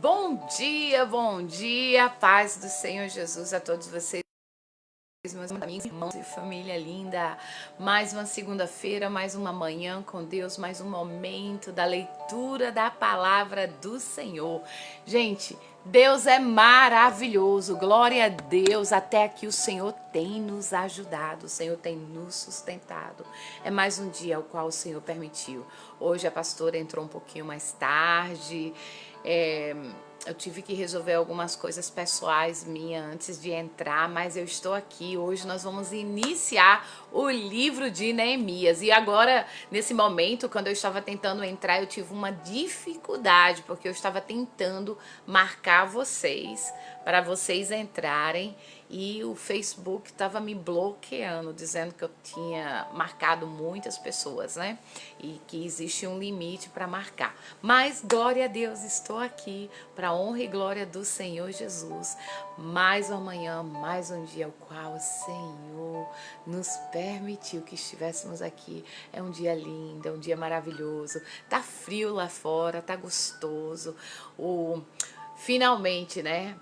Bom dia, paz do Senhor Jesus a todos vocês, meus amigos, irmãos e família linda. Mais uma segunda-feira, mais uma manhã com Deus, mais um momento da leitura da palavra do Senhor. Gente, Deus é maravilhoso, glória a Deus. Até aqui o Senhor tem nos ajudado, o Senhor tem nos sustentado. É mais um dia ao qual o Senhor permitiu. Hoje a pastora entrou um pouquinho mais tarde. Eu tive que resolver algumas coisas pessoais minhas antes de entrar, mas eu estou aqui. Hoje nós vamos iniciar o livro de Neemias. E agora, nesse momento, quando eu estava tentando entrar, eu tive uma dificuldade, porque eu estava tentando marcar vocês, para vocês entrarem, e o Facebook estava me bloqueando, dizendo que eu tinha marcado muitas pessoas, né? E que existe um limite para marcar. Mas, glória a Deus, estou aqui para a honra e glória do Senhor Jesus. Mais uma manhã, mais um dia ao qual o Senhor nos permitiu que estivéssemos aqui. É um dia lindo, é um dia maravilhoso. Tá frio lá fora, tá gostoso. Finalmente, né?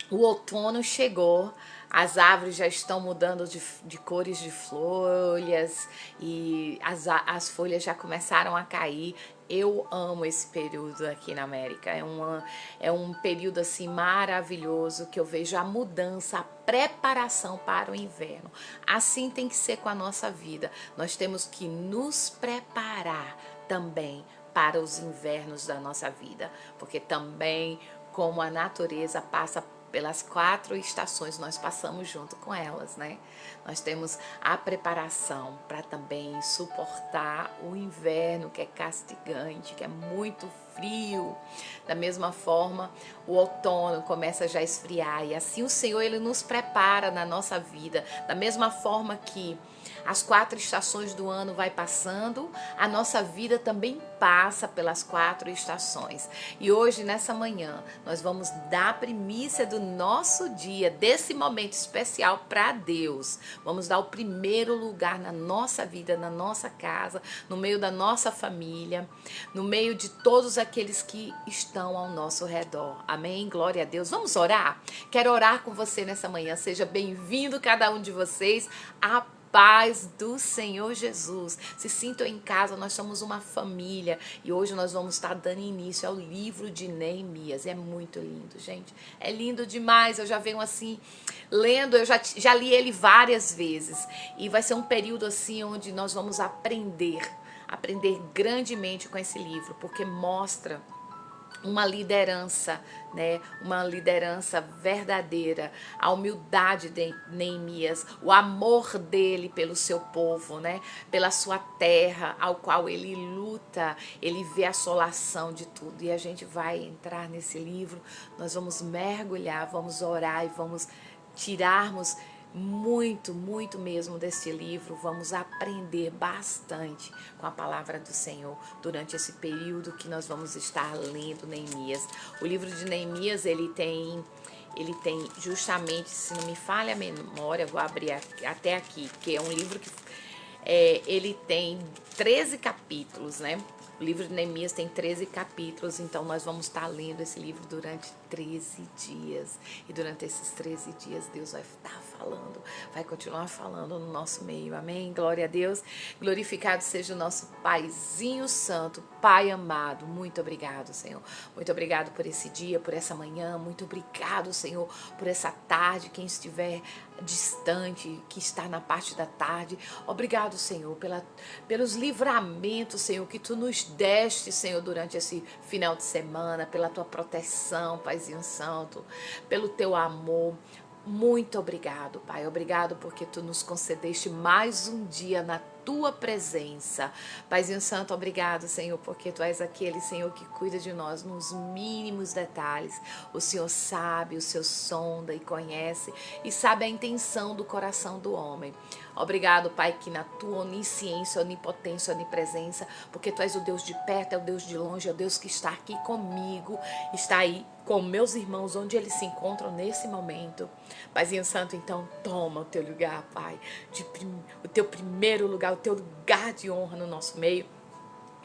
O outono chegou, as árvores já estão mudando de cores de folhas e as folhas já começaram a cair. Eu amo esse período aqui na América, é um período assim maravilhoso que eu vejo a mudança, a preparação para o inverno. Assim tem que ser com a nossa vida, nós temos que nos preparar também para os invernos da nossa vida, porque também como a natureza passa pelas 4 estações, nós passamos junto com elas, né? Nós temos a preparação para também suportar o inverno, que é castigante, que é muito frio. Da mesma forma, o outono começa já a esfriar e assim o Senhor, Ele nos prepara na nossa vida. Da mesma forma que as 4 estações do ano vai passando, a nossa vida também passa pelas 4 estações. E hoje, nessa manhã, nós vamos dar a primícia do nosso dia, desse momento especial para Deus. Vamos dar o primeiro lugar na nossa vida, na nossa casa, no meio da nossa família, no meio de todos aqueles que estão ao nosso redor. Amém? Glória a Deus. Vamos orar? Quero orar com você nessa manhã. Seja bem-vindo cada um de vocês a paz do Senhor Jesus. Se sintam em casa, nós somos uma família e hoje nós vamos estar dando início ao livro de Neemias. É muito lindo, gente. É lindo demais. Eu já venho assim lendo, eu já li ele várias vezes e vai ser um período assim onde nós vamos aprender grandemente com esse livro, porque mostra uma liderança, né? Uma liderança verdadeira, a humildade de Neemias, o amor dele pelo seu povo, né? Pela sua terra, ao qual ele luta, ele vê a assolação de tudo. E a gente vai entrar nesse livro, nós vamos mergulhar, vamos orar e vamos tirarmos muito, muito mesmo desse livro. Vamos aprender bastante com a palavra do Senhor durante esse período que nós vamos estar lendo Neemias. O livro de Neemias, ele tem justamente, se não me falha a memória, vou abrir até aqui, que é um livro que ele tem 13 capítulos, né? O livro de Neemias tem 13 capítulos, então nós vamos estar lendo esse livro durante 13 dias. E durante esses 13 dias Deus vai estar falando, vai continuar falando no nosso meio. Amém? Glória a Deus. Glorificado seja o nosso Paizinho Santo, Pai amado. Muito obrigado, Senhor. Muito obrigado por esse dia, por essa manhã. Muito obrigado, Senhor, por essa tarde. Quem estiver distante, que está na parte da tarde. Obrigado, Senhor, pelos livramentos, Senhor, que Tu nos deste, Senhor, durante esse final de semana, pela Tua proteção, Paizinho Santo, pelo Teu amor. Muito obrigado, Pai. Obrigado porque Tu nos concedeste mais um dia na Tua presença. Paizinho Santo, obrigado, Senhor, porque Tu és aquele, Senhor, que cuida de nós nos mínimos detalhes. O Senhor sabe, o Senhor sonda e conhece e sabe a intenção do coração do homem. Obrigado, Pai, que na Tua onisciência, onipotência, onipresença, porque Tu és o Deus de perto, é o Deus de longe, é o Deus que está aqui comigo, está aí com meus irmãos, onde eles se encontram nesse momento. Paizinho Santo, então, toma o Teu lugar, Pai, o Teu primeiro lugar, o Teu lugar de honra no nosso meio.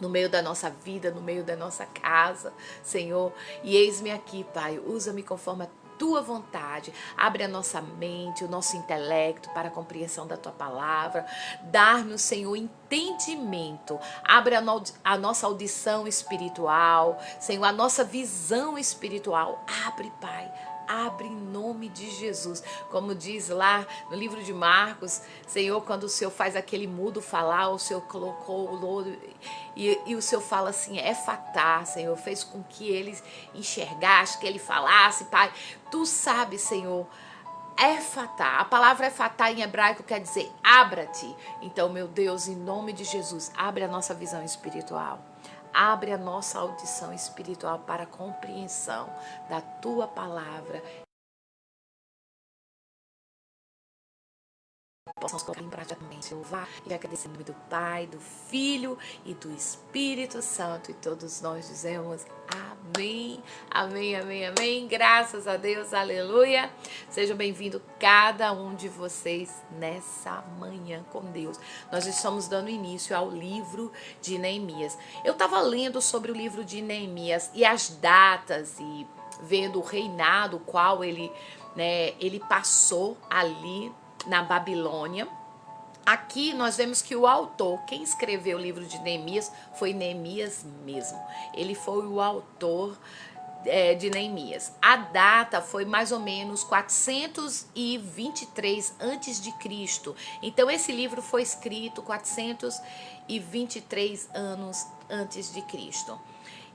no meio da nossa vida, no meio da nossa casa, Senhor. E eis-me aqui, Pai, usa-me conforme a tua vontade, abre a nossa mente, o nosso intelecto para a compreensão da tua palavra, dar-nos, Senhor, entendimento, abre a nossa audição espiritual, Senhor, a nossa visão espiritual, abre, Pai, abre em nome de Jesus. Como diz lá no livro de Marcos, Senhor, quando o Senhor faz aquele mudo falar, o Senhor colocou o lodo e o Senhor fala assim, efatá, Senhor, fez com que ele enxergasse, que ele falasse, Pai. Tu sabes, Senhor, efatá, a palavra efatá em hebraico quer dizer abra-te. Então, meu Deus, em nome de Jesus, abre a nossa visão espiritual. Abre a nossa audição espiritual para a compreensão da tua palavra. Possamos colocar em prática também, louvar e agradecer em nome do Pai, do Filho e do Espírito Santo. E todos nós dizemos amém, amém, amém, amém. Graças a Deus, aleluia. Sejam bem-vindos cada um de vocês nessa manhã com Deus. Nós estamos dando início ao livro de Neemias. Eu estava lendo sobre o livro de Neemias e as datas e vendo o reinado qual ele passou ali na Babilônia. Aqui nós vemos que o autor, quem escreveu o livro de Neemias, foi Neemias mesmo. Ele foi o autor de Neemias. A data foi mais ou menos 423 antes de Cristo. Então esse livro foi escrito 423 anos antes de Cristo.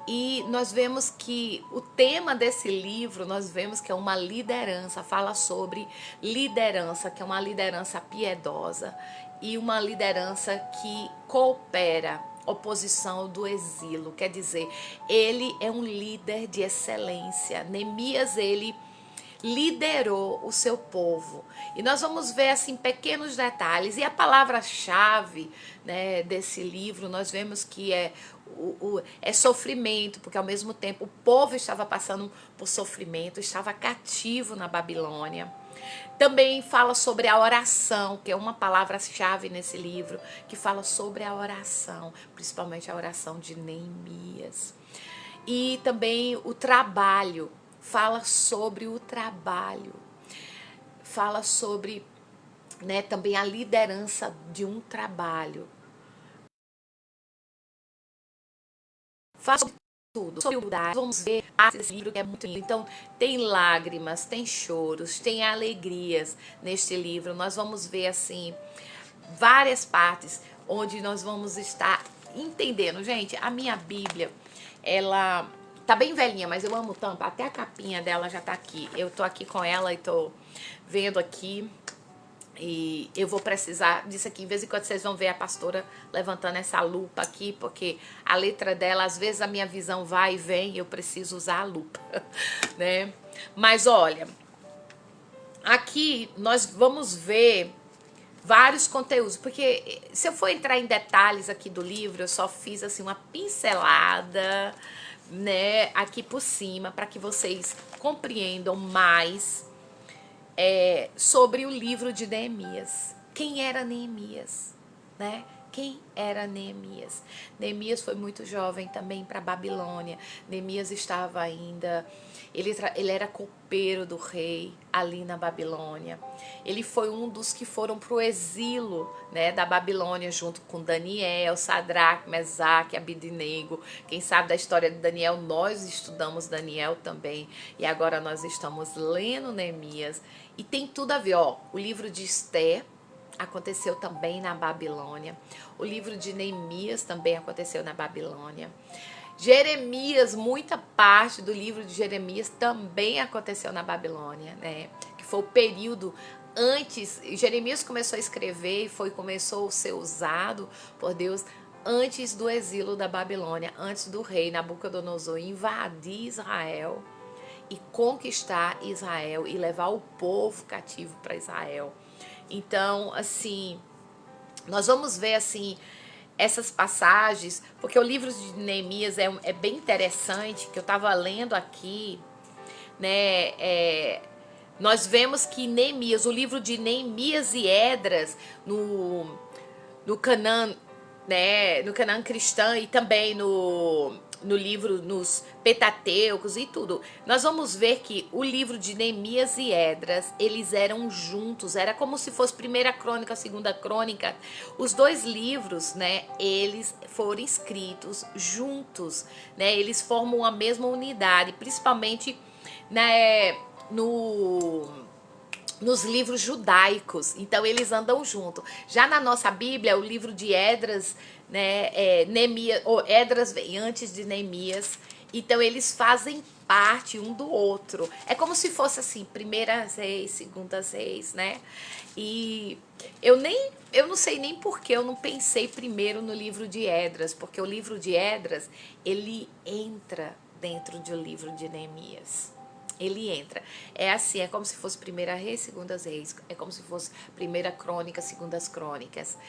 E nós vemos que o tema desse livro, nós vemos que é uma liderança, fala sobre liderança, que é uma liderança piedosa e uma liderança que coopera, oposição do exílio. Quer dizer, ele é um líder de excelência. Neemias, ele liderou o seu povo. E nós vamos ver assim pequenos detalhes. E a palavra-chave, né, desse livro, nós vemos que é sofrimento, porque ao mesmo tempo o povo estava passando por sofrimento, estava cativo na Babilônia. Também fala sobre a oração, que é uma palavra-chave nesse livro, que fala sobre a oração, principalmente a oração de Neemias. E também o trabalho, fala sobre o trabalho, fala sobre, né, também a liderança de um trabalho. Fala sobre tudo, sobre humildade. Vamos ver esse livro que é muito lindo. Então, tem lágrimas, tem choros, tem alegrias neste livro. Nós vamos ver, assim, várias partes onde nós vamos estar entendendo. Gente, a minha Bíblia, ela tá bem velhinha, mas eu amo tanto. Até a capinha dela já tá aqui. Eu tô aqui com ela e tô vendo aqui. E eu vou precisar disso aqui. De vez em quando vocês vão ver a pastora levantando essa lupa aqui, porque a letra dela, às vezes a minha visão vai e vem e eu preciso usar a lupa, né? Mas olha, aqui nós vamos ver vários conteúdos, porque se eu for entrar em detalhes aqui do livro, eu só fiz assim uma pincelada, né, aqui por cima, para que vocês compreendam mais sobre o livro de Neemias. Quem era Neemias, né? Quem era Neemias? Neemias foi muito jovem também para a Babilônia. Neemias estava ainda... Ele era copeiro do rei ali na Babilônia. Ele foi um dos que foram para o exílio, né, da Babilônia, junto com Daniel, Sadraque, Mesaque, Abidnego. Quem sabe da história de Daniel, nós estudamos Daniel também. E agora nós estamos lendo Neemias. E tem tudo a ver, ó, o livro de Esther aconteceu também na Babilônia. O livro de Neemias também aconteceu na Babilônia. Jeremias, muita parte do livro de Jeremias também aconteceu na Babilônia, né? Que foi o período antes. Jeremias começou a escrever e começou a ser usado por Deus antes do exílio da Babilônia, antes do rei Nabucodonosor invadir Israel e conquistar Israel e levar o povo cativo para Israel. Então, assim, nós vamos ver assim essas passagens, porque o livro de Neemias é bem interessante, que eu estava lendo aqui, né? Nós vemos que Neemias, o livro de Neemias e Esdras no Canaã, né, no Canaã cristã e também no livro, nos Pentateucos e tudo, nós vamos ver que o livro de Neemias e Esdras, eles eram juntos, era como se fosse Primeira Crônica, Segunda Crônica. Os dois livros, né, eles foram escritos juntos, né, eles formam a mesma unidade, principalmente, né, nos livros judaicos, então eles andam junto. Já na nossa Bíblia, o livro de Esdras, né, Neemias, ou Esdras vem antes de Neemias, então eles fazem parte um do outro. É como se fosse assim, primeiras reis, segundas reis, né? E eu não sei nem por que eu não pensei primeiro no livro de Esdras, porque o livro de Esdras, ele entra dentro do livro de Neemias. Ele entra. É assim, é como se fosse Primeira Reis, Segundas Reis. É como se fosse Primeira Crônica, Segundas Crônicas.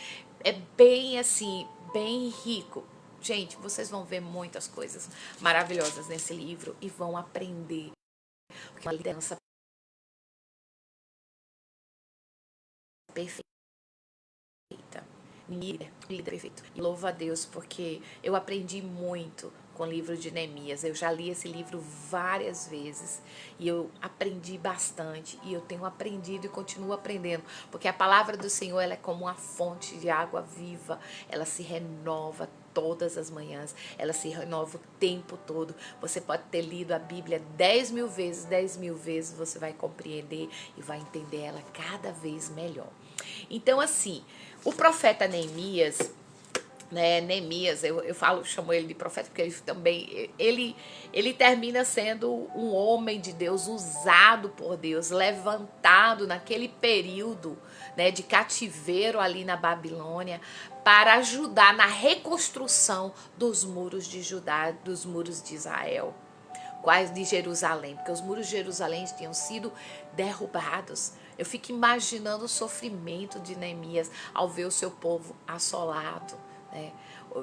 É bem assim, bem rico. Gente, vocês vão ver muitas coisas maravilhosas nesse livro e vão aprender. Porque é uma liderança perfeita. Líder perfeito. E louvo a Deus porque eu aprendi muito com o livro de Neemias. Eu já li esse livro várias vezes e eu aprendi bastante e eu tenho aprendido e continuo aprendendo, porque a palavra do Senhor, ela é como uma fonte de água viva, ela se renova todas as manhãs, ela se renova o tempo todo. Você pode ter lido a Bíblia 10.000 vezes, 10.000 vezes você vai compreender e vai entender ela cada vez melhor. Então, assim, o profeta Neemias, né, Neemias, eu chamo ele de profeta porque ele também, ele termina sendo um homem de Deus, usado por Deus, levantado naquele período, né, de cativeiro ali na Babilônia, para ajudar na reconstrução dos muros de Judá, dos muros de Israel, quais de Jerusalém, porque os muros de Jerusalém tinham sido derrubados. Eu fico imaginando o sofrimento de Neemias ao ver o seu povo assolado, né?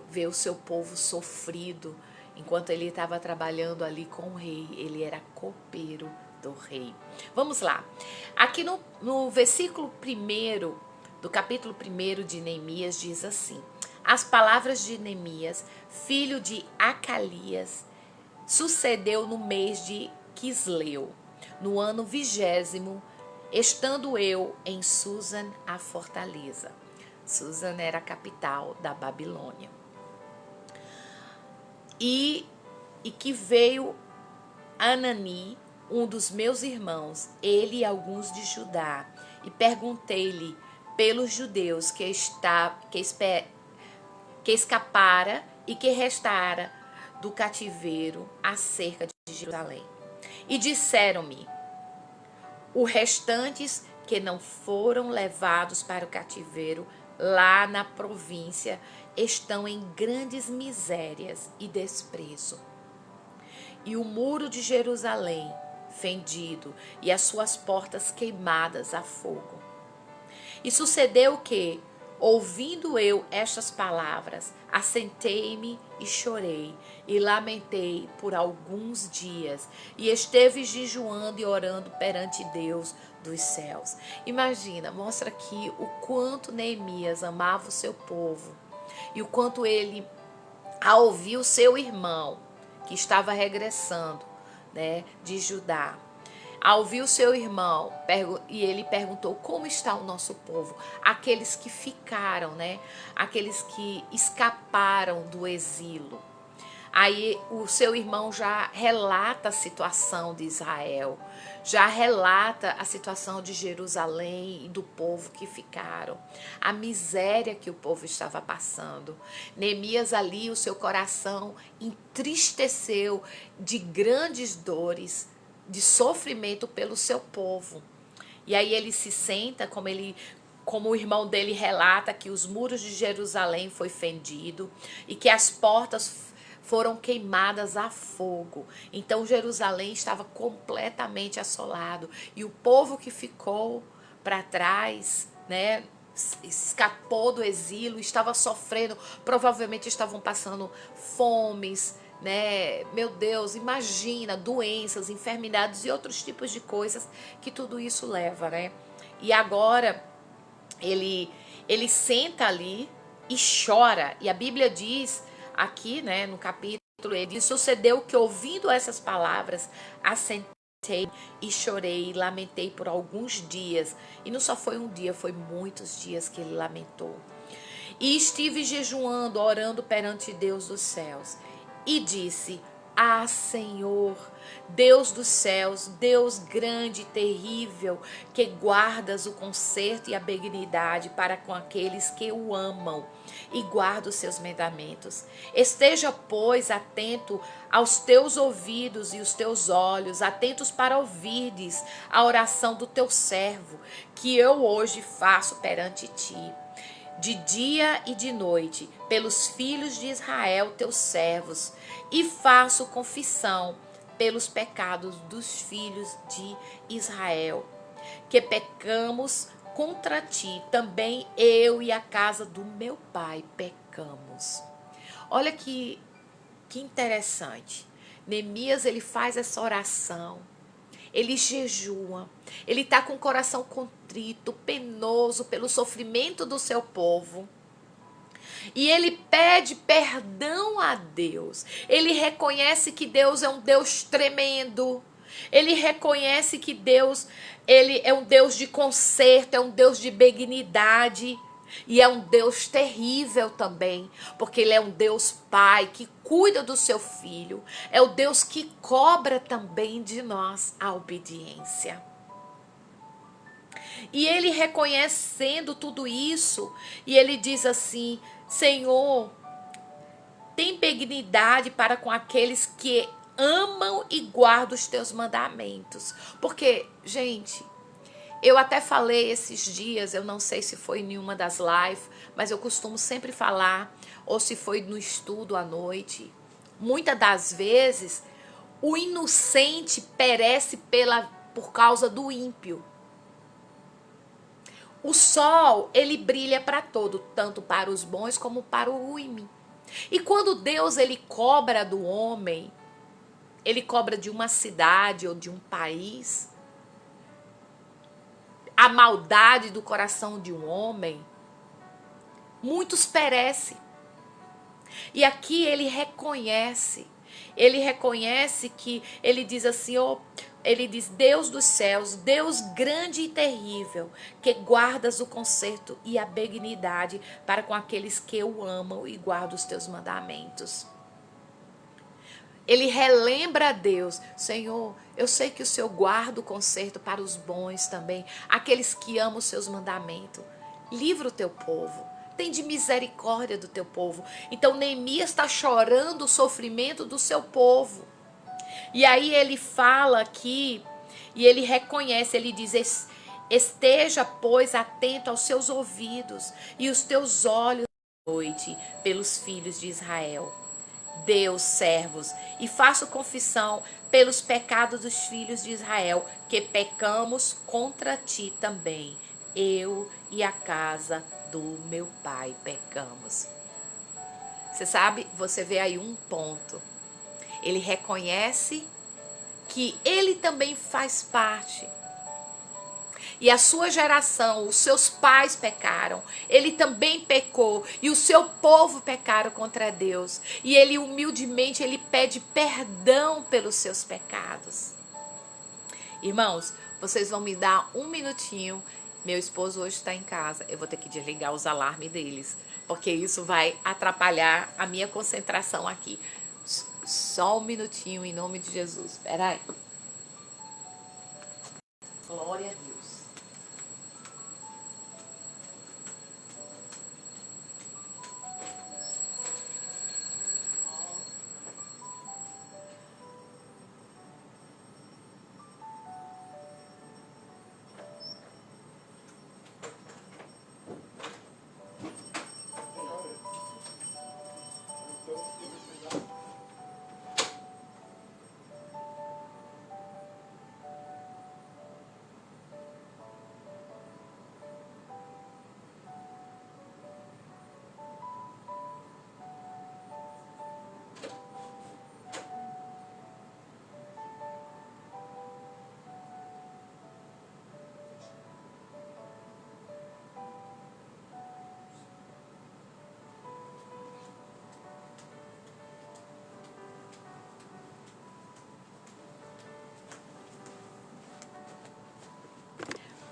Ver o seu povo sofrido, enquanto ele estava trabalhando ali com o rei, ele era copeiro do rei. Vamos lá, aqui no versículo 1 do capítulo 1 de Neemias diz assim: as palavras de Neemias, filho de Acalias, sucedeu no mês de Quisleu, no ano 20º, estando eu em Susan, a fortaleza. Susan era a capital da Babilônia. E que veio Anani, um dos meus irmãos, ele e alguns de Judá, e perguntei-lhe pelos judeus que escapara e que restara do cativeiro acerca de Jerusalém. E disseram-me, os restantes que não foram levados para o cativeiro lá na província estão em grandes misérias e desprezo. E o muro de Jerusalém fendido e as suas portas queimadas a fogo. E sucedeu que, ouvindo eu estas palavras, assentei-me e chorei, e lamentei por alguns dias, e esteve jejuando e orando perante Deus dos céus. Imagina, mostra aqui o quanto Neemias amava o seu povo, e o quanto ele, ao ouvir o seu irmão, que estava regressando, né, de Judá, ao ouvir o seu irmão, e ele perguntou como está o nosso povo, aqueles que ficaram, né? Aqueles que escaparam do exílio. Aí o seu irmão já relata a situação de Israel, já relata a situação de Jerusalém e do povo que ficaram, a miséria que o povo estava passando. Neemias ali, o seu coração entristeceu de grandes dores, de sofrimento pelo seu povo. E aí ele se senta, como o irmão dele relata, que os muros de Jerusalém foi fendido e que as portas foram queimadas a fogo. Então Jerusalém estava completamente assolado e o povo que ficou para trás, né, escapou do exílio, estava sofrendo, provavelmente estavam passando fomes, né? Meu Deus, imagina doenças, enfermidades e outros tipos de coisas que tudo isso leva, né? E agora ele senta ali, e chora. E a Bíblia diz aqui, né, no capítulo, ele diz: sucedeu que ouvindo essas palavras, assentei e chorei e lamentei por alguns dias. E não só foi um dia, foi muitos dias que ele lamentou. E estive jejuando, orando perante Deus dos céus. E disse: ah, Senhor, Deus dos céus, Deus grande e terrível, que guardas o conserto e a benignidade para com aqueles que o amam e guarda os seus mandamentos. Esteja, pois, atento aos teus ouvidos e os teus olhos, atentos para ouvirdes a oração do teu servo, que eu hoje faço perante ti, de dia e de noite, pelos filhos de Israel, teus servos, e faço confissão pelos pecados dos filhos de Israel, que pecamos contra ti, também eu e a casa do meu pai pecamos. Olha que interessante. Neemias, ele faz essa oração. Ele jejua, ele está com o coração contrito, penoso pelo sofrimento do seu povo. E ele pede perdão a Deus. Ele reconhece que Deus é um Deus tremendo. Ele reconhece que Deus, ele é um Deus de conserto, é um Deus de benignidade. E é um Deus terrível também, porque ele é um Deus pai que cuida do seu filho. É o Deus que cobra também de nós a obediência. E ele reconhecendo tudo isso, e ele diz assim: Senhor, tem benignidade para com aqueles que amam e guardam os teus mandamentos. Porque, gente, eu até falei esses dias, eu não sei se foi em nenhuma das lives, mas eu costumo sempre falar, ou se foi no estudo à noite. Muitas das vezes, o inocente perece por causa do ímpio. O sol, ele brilha para todo, tanto para os bons como para o ruim. E quando Deus, ele cobra do homem, ele cobra de uma cidade ou de um país, a maldade do coração de um homem, muitos perecem. E aqui ele reconhece que, ele diz assim, ele diz: Deus dos céus, Deus grande e terrível, que guardas o conserto e a benignidade para com aqueles que o amam e guardam os teus mandamentos. Ele relembra a Deus: Senhor, eu sei que o Senhor guarda o conserto para os bons também, aqueles que amam os seus mandamentos. Livra o teu povo, tem de misericórdia do teu povo. Então Neemias está chorando o sofrimento do seu povo. E aí ele fala aqui, e ele reconhece, ele diz: esteja, pois, atento aos seus ouvidos e os teus olhos à noite pelos filhos de Israel. Deus, servos, e faço confissão pelos pecados dos filhos de Israel, que pecamos contra ti também. Eu e a casa do meu pai pecamos. Você sabe, você vê aí um ponto. Ele reconhece que ele também faz parte. E a sua geração, os seus pais pecaram, ele também pecou, e o seu povo pecaram contra Deus. E ele humildemente, ele pede perdão pelos seus pecados. Irmãos, vocês vão me dar um minutinho. Meu esposo hoje está em casa, eu vou ter que desligar os alarmes deles, porque isso vai atrapalhar a minha concentração aqui. Só um minutinho, em nome de Jesus. Espera aí. Glória a Deus.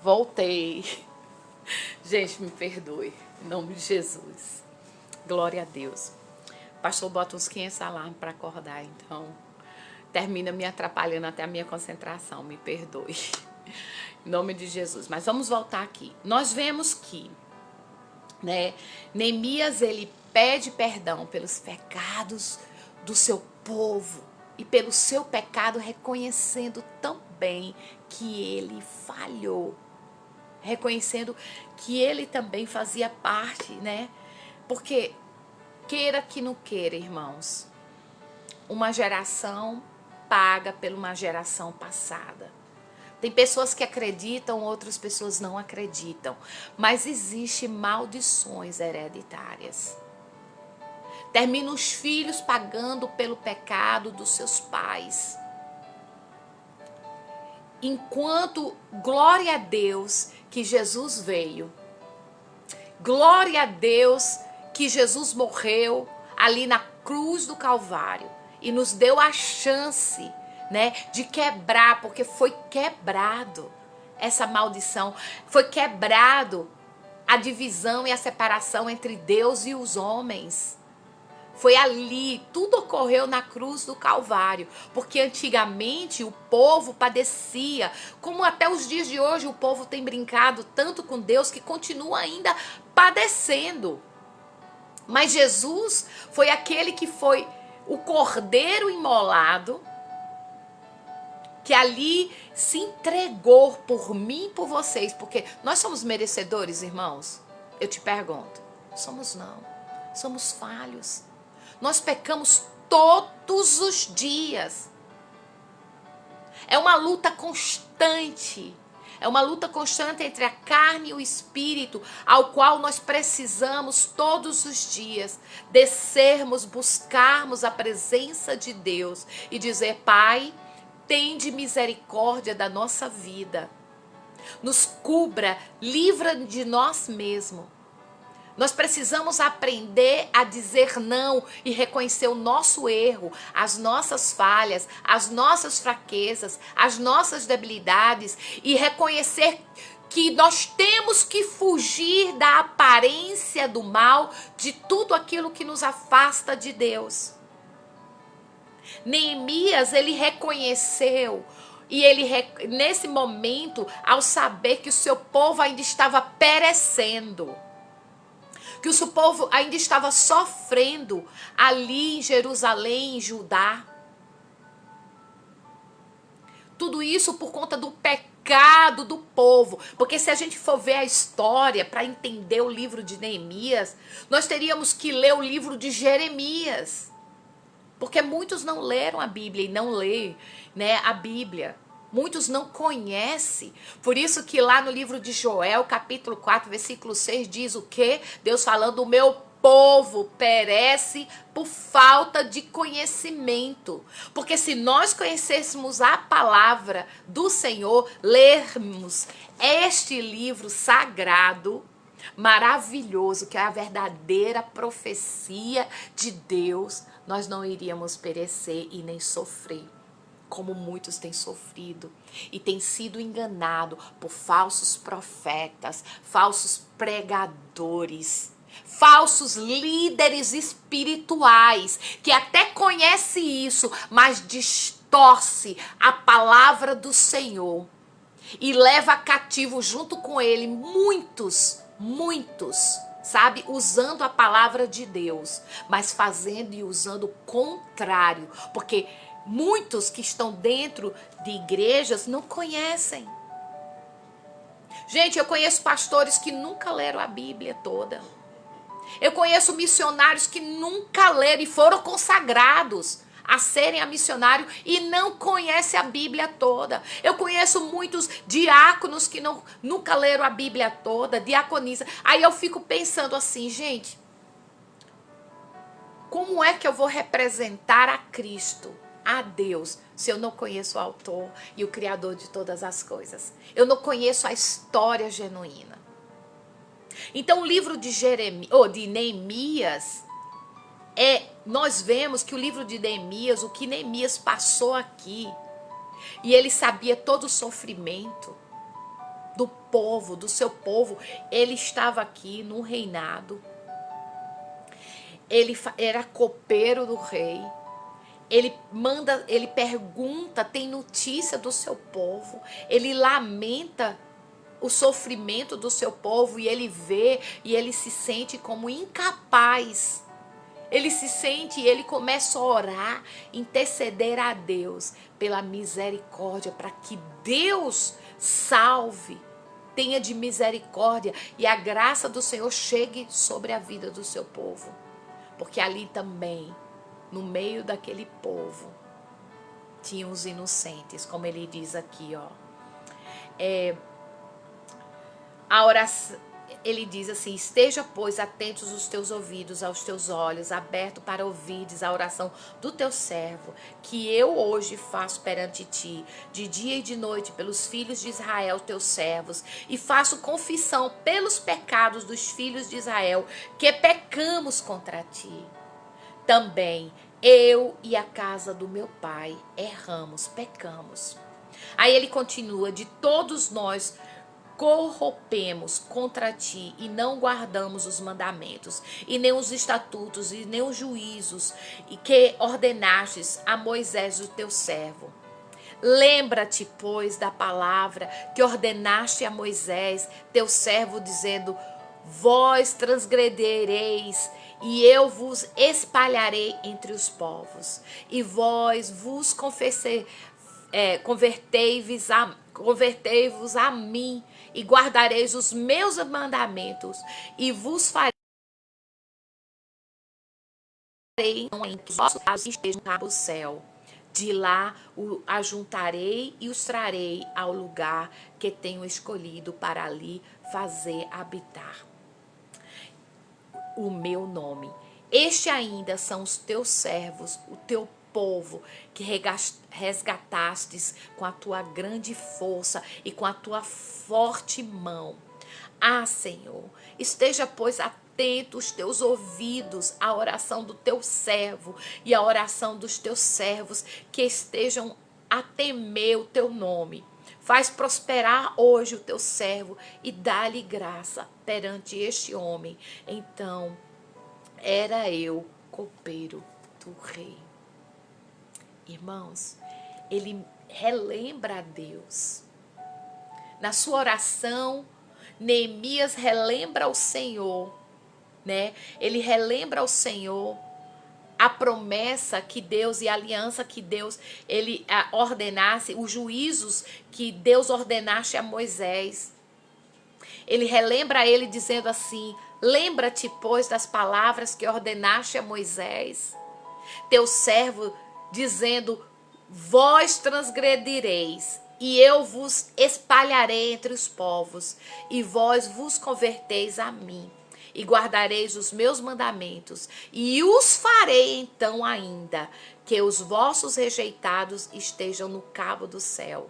Voltei. Gente, me perdoe. Em nome de Jesus. Glória a Deus. O pastor bota uns 500 alarmes para acordar, então termina me atrapalhando até a minha concentração. Me perdoe. Em nome de Jesus. Mas vamos voltar aqui. Nós vemos que, né, Neemias, ele pede perdão pelos pecados do seu povo e pelo seu pecado, reconhecendo também que ele falhou, reconhecendo que ele também fazia parte, né? Porque queira que não queira, irmãos, uma geração paga por uma geração passada. Tem pessoas que acreditam, outras pessoas não acreditam, mas existem maldições hereditárias. Termina os filhos pagando pelo pecado dos seus pais. Enquanto, glória a Deus que Jesus veio. Glória a Deus que Jesus morreu ali na cruz do Calvário e nos deu a chance, né, de quebrar, porque foi quebrado essa maldição, foi quebrado a divisão e a separação entre Deus e os homens. Foi ali, tudo ocorreu na cruz do Calvário, porque antigamente o povo padecia, como até os dias de hoje o povo tem brincado tanto com Deus que continua ainda padecendo. Mas Jesus foi aquele que foi o cordeiro imolado, que ali se entregou por mim e por vocês, porque nós somos merecedores, irmãos? Eu te pergunto, somos não, somos falhos. Nós pecamos todos os dias. É uma luta constante. É uma luta constante entre a carne e o espírito, ao qual nós precisamos todos os dias descermos, buscarmos a presença de Deus e dizer: Pai, tende misericórdia da nossa vida. Nos cubra, livra de nós mesmos. Nós precisamos aprender a dizer não e reconhecer o nosso erro, as nossas falhas, as nossas fraquezas, as nossas debilidades e reconhecer que nós temos que fugir da aparência do mal, de tudo aquilo que nos afasta de Deus. Neemias, ele reconheceu e ele, nesse momento, ao saber que o seu povo ainda estava perecendo, que o seu povo ainda estava sofrendo ali em Jerusalém, em Judá. Tudo isso por conta do pecado do povo. Porque se a gente for ver a história para entender o livro de Neemias, nós teríamos que ler o livro de Jeremias. Porque muitos não leram a Bíblia e não leem, né, a Bíblia. Muitos não conhecem. Por isso que lá no livro de Joel, capítulo 4, versículo 6, diz o quê? Deus falando: o meu povo perece por falta de conhecimento. Porque se nós conhecêssemos a palavra do Senhor, lermos este livro sagrado, maravilhoso, que é a verdadeira profecia de Deus, nós não iríamos perecer e nem sofrer, como muitos têm sofrido e têm sido enganados por falsos profetas, falsos pregadores, falsos líderes espirituais, que até conhece isso, mas distorce a palavra do Senhor e leva cativo junto com ele muitos, sabe, usando a palavra de Deus, mas fazendo e usando o contrário, porque muitos que estão dentro de igrejas não conhecem. Gente, eu conheço pastores que nunca leram a Bíblia toda. Eu conheço missionários que nunca leram e foram consagrados a serem a missionário e não conhecem a Bíblia toda. Eu conheço muitos diáconos que nunca leram a Bíblia toda, diaconisa. Aí eu fico pensando assim, gente, como é que eu vou representar a Cristo, a Deus, se eu não conheço o autor e o criador de todas as coisas? Eu não conheço a história genuína. Então o livro de Neemias, nós vemos que o livro de Neemias, o que Neemias passou aqui, e ele sabia todo o sofrimento, do povo, do seu povo. Ele estava aqui no reinado. Ele era copeiro do rei. Ele pergunta, tem notícia do seu povo. Ele lamenta o sofrimento do seu povo e ele vê e ele se sente como incapaz. Ele se sente e ele começa a orar, interceder a Deus pela misericórdia, para que Deus salve, tenha de misericórdia e a graça do Senhor chegue sobre a vida do seu povo. Porque ali também, no meio daquele povo, tinham os inocentes, como ele diz aqui, ó. A oração, ele diz assim: esteja, pois, atentos os teus ouvidos, aos teus olhos, abertos para ouvires a oração do teu servo, que eu hoje faço perante ti, de dia e de noite, pelos filhos de Israel, teus servos, e faço confissão pelos pecados dos filhos de Israel, que pecamos contra ti. Também eu e a casa do meu pai erramos, pecamos. Aí ele continua: de todos nós corrompemos contra ti e não guardamos os mandamentos, e nem os estatutos, e nem os juízos, e que ordenastes a Moisés, o teu servo. Lembra-te, pois, da palavra que ordenaste a Moisés, teu servo, dizendo: vós transgredireis, e eu vos espalharei entre os povos, e vós vos convertei-vos a mim, e guardareis os meus mandamentos, e vos farei entre os vossos que estejam no céu. De lá o ajuntarei e os trarei ao lugar que tenho escolhido para ali fazer habitar o meu nome. Este ainda são os teus servos, o teu povo, que resgatastes com a tua grande força e com a tua forte mão. Ah, Senhor, esteja, pois, atento os teus ouvidos à oração do teu servo e à oração dos teus servos, que estejam a temer o teu nome. Faz prosperar hoje o teu servo e dá-lhe graça perante este homem. Então, era eu, copeiro do rei. Irmãos, ele relembra a Deus. Na sua oração, Neemias relembra ao Senhor, né? Ele relembra ao Senhor a promessa que Deus e a aliança que Deus ele ordenasse, os juízos que Deus ordenasse a Moisés. Ele relembra a ele dizendo assim: lembra-te, pois, das palavras que ordenaste a Moisés, teu servo, dizendo: vós transgredireis, e eu vos espalharei entre os povos, e vós vos converteis a mim, e guardareis os meus mandamentos, e os farei então ainda, que os vossos rejeitados estejam no cabo do céu.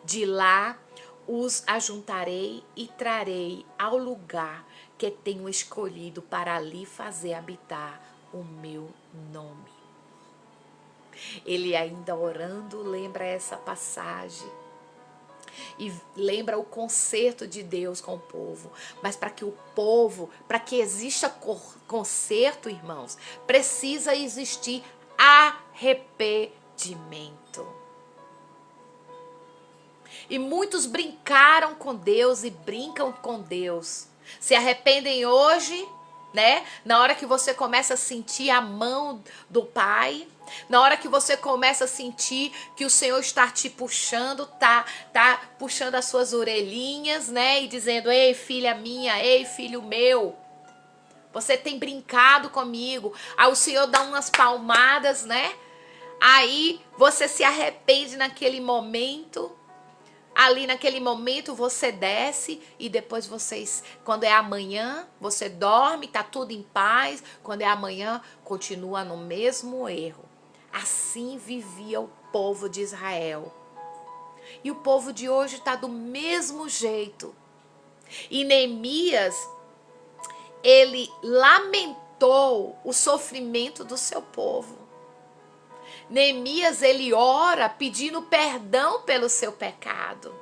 De lá os ajuntarei e trarei ao lugar que tenho escolhido para ali fazer habitar o meu nome. Ele ainda orando lembra essa passagem e lembra o conserto de Deus com o povo. Mas para que o povo, para que exista conserto, irmãos, precisa existir arrependimento. E muitos brincaram com Deus e brincam com Deus. Se arrependem hoje, né? Na hora que você começa a sentir a mão do Pai, na hora que você começa a sentir que o Senhor está te puxando, tá puxando as suas orelhinhas, né? E dizendo: ei, filha minha, ei, filho meu, você tem brincado comigo. Aí o Senhor dá umas palmadas, né? Aí você se arrepende naquele momento. Ali naquele momento você desce e depois vocês, quando é amanhã, você dorme, tá tudo em paz. Quando é amanhã, continua no mesmo erro. Assim vivia o povo de Israel. E o povo de hoje está do mesmo jeito. E Neemias, ele lamentou o sofrimento do seu povo. Neemias, ele ora pedindo perdão pelo seu pecado.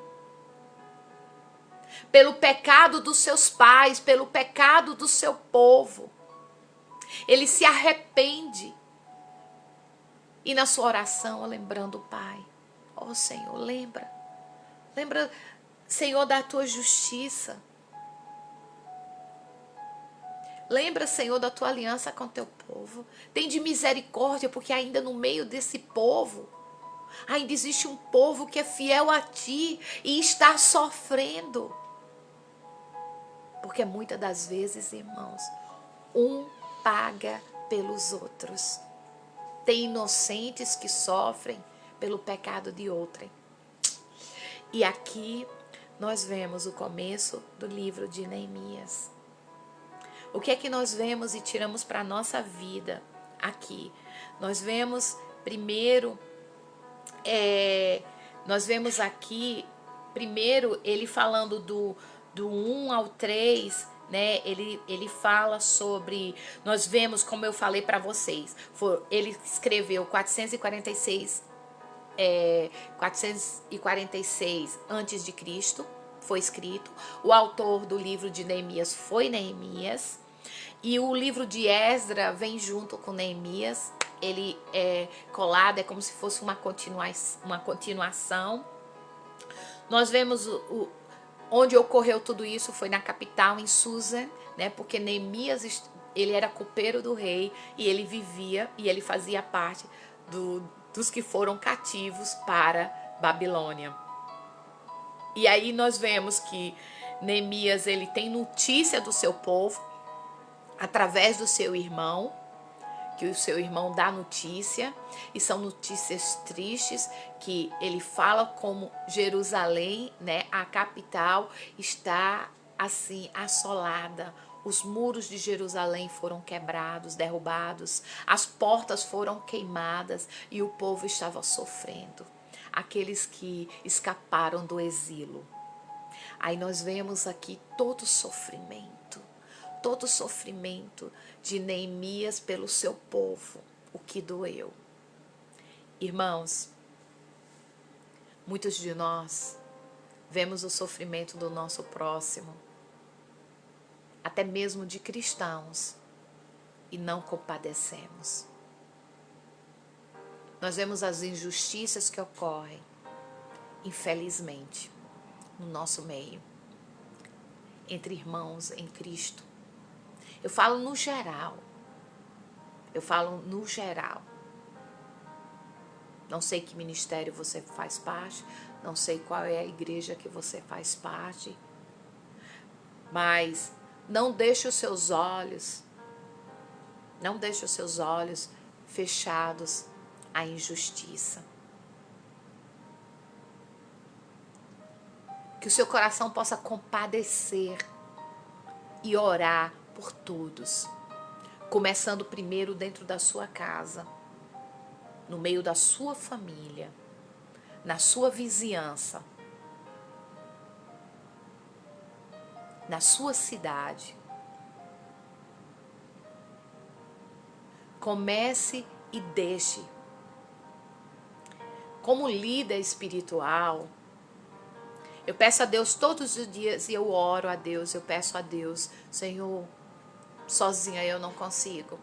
pelo pecado dos seus pais, pelo pecado do seu povo. Ele se arrepende. E na sua oração, lembrando o Pai. Ó Senhor, lembra, Senhor, da tua justiça. Lembra, Senhor, da tua aliança com o teu povo. Tem de misericórdia, porque ainda no meio desse povo, ainda existe um povo que é fiel a ti e está sofrendo. Porque muitas das vezes, irmãos, um paga pelos outros. Tem inocentes que sofrem pelo pecado de outrem. E aqui nós vemos o começo do livro de Neemias. O que é que nós vemos e tiramos para a nossa vida aqui? Nós vemos primeiro, ele falando do 1 ao 3, né? Ele fala sobre, nós vemos, como eu falei para vocês, ele escreveu 446 antes de Cristo, foi escrito. O autor do livro de Neemias foi Neemias. E o livro de Esdra vem junto com Neemias. Ele é colado, é como se fosse uma continuação. Nós vemos onde ocorreu tudo isso foi na capital, em Susa, né? Porque Neemias, ele era copeiro do rei e ele vivia e ele fazia parte dos que foram cativos para Babilônia. E aí nós vemos que Neemias, ele tem notícia do seu povo através do seu irmão, que o seu irmão dá notícia, e são notícias tristes, que ele fala como Jerusalém, né, a capital, está assim assolada. Os muros de Jerusalém foram quebrados, derrubados, as portas foram queimadas e o povo estava sofrendo. Aqueles que escaparam do exílio. Aí nós vemos aqui todo o sofrimento de Neemias pelo seu povo, o que doeu. Irmãos, muitos de nós vemos o sofrimento do nosso próximo, até mesmo de cristãos, e não compadecemos. Nós vemos as injustiças que ocorrem, infelizmente, no nosso meio, entre irmãos em Cristo. Eu falo no geral. Não sei que ministério você faz parte, não sei qual é a igreja que você faz parte, mas não deixe os seus olhos fechados à injustiça. Que o seu coração possa compadecer e orar por todos, começando primeiro dentro da sua casa, no meio da sua família, na sua vizinhança, na sua cidade. Comece e deixe. Como líder espiritual, eu peço a Deus todos os dias e eu oro a Deus, eu peço a Deus, Senhor, sozinha eu não consigo.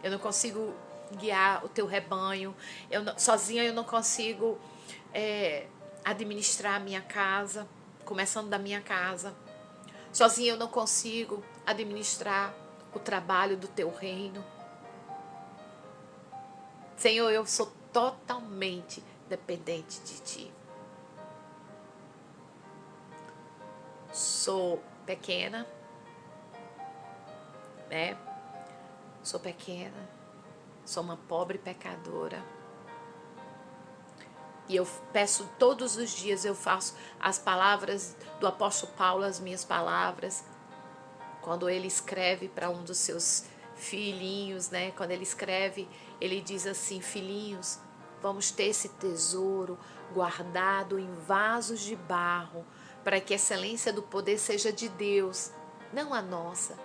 Eu não consigo guiar o teu rebanho. Sozinha eu não consigo administrar a minha casa, começando da minha casa. Sozinha eu não consigo administrar o trabalho do teu reino. Senhor, eu sou totalmente dependente de ti. Sou pequena, né? Sou pequena, sou uma pobre pecadora. E eu peço todos os dias, eu faço as palavras do apóstolo Paulo, as minhas palavras, quando ele escreve para um dos seus filhinhos, né? Quando ele escreve, ele diz assim: filhinhos, vamos ter esse tesouro guardado em vasos de barro, para que a excelência do poder seja de Deus, não a nossa,